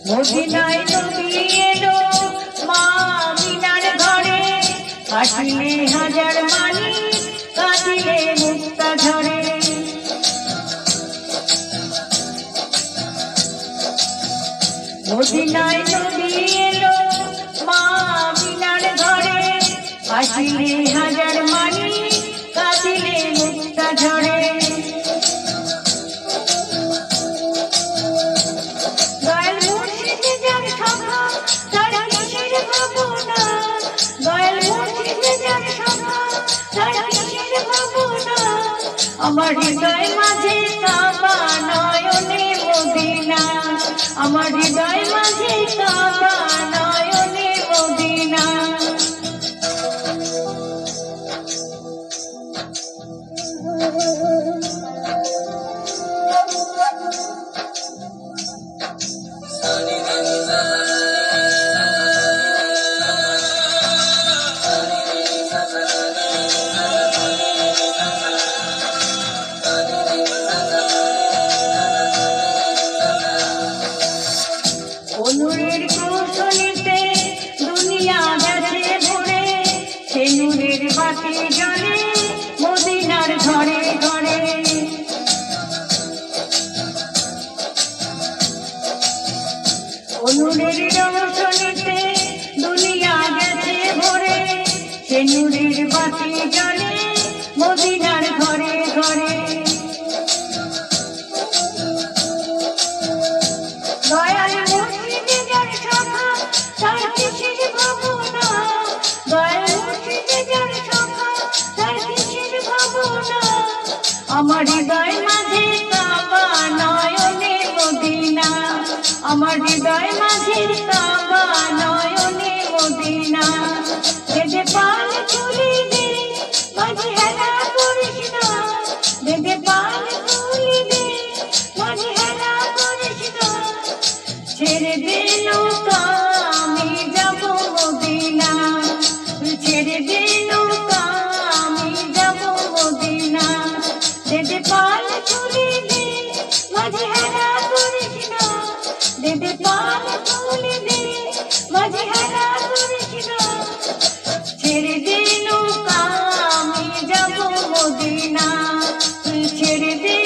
মদিনায় নবী এলো মা আমিনার ঘরে, হাসিলে হাজার মানি কাঁদিলে মুক্তা ঝরে। মদিনায় নবী এলো মা আমিনার ঘরে, হাসিলে হাজার মানি কাঁদিলে মুক্তা ঝরে। আমার হৃদয় মাঝে কাবা নয়নে মদিনা, আমার হৃদয় মাঝে কাবা নয়নে মদিনা। নূরের কৌশলীতে দুনিয়া গেছে ভরে, সে নূরের বাতি জ্বলে মদিনার ঘরে ঘরে। নূরের কৌশলীতে দুনিয়া গেছে ভরে, সে নূরের বাতি জ্বলে মদিনার ঘরে ঘরে। দয়াল মুর্শিদে যার সখা তার কিসের ভাবনা, দয়াল মুর্শিদে যার সখা তার কিসের ভাবনা। আমার হৃদয় মাঝে কাবা নয়নে মদিনা, আমার হৃদয় মাঝে কাবা নয়নে মদিনা। দেদে পাল খুলি দে মাঝে হেলা করিস না, দেদে পাল খুলি দে মাঝে হেলা করিস না। ছেড়ে দে নৌকা আমি যাব মদিনা, ছেড়ে দে নৌকা আমি যাব মদিনা। দেদে পাল খুলি দে মাঝে হেলা করিস না, দেদে পাল খুলি দে মাঝে হেলা করিস না। ছেড়ে দে নৌকা আমি যাব মদিনা, ছেড়ে দে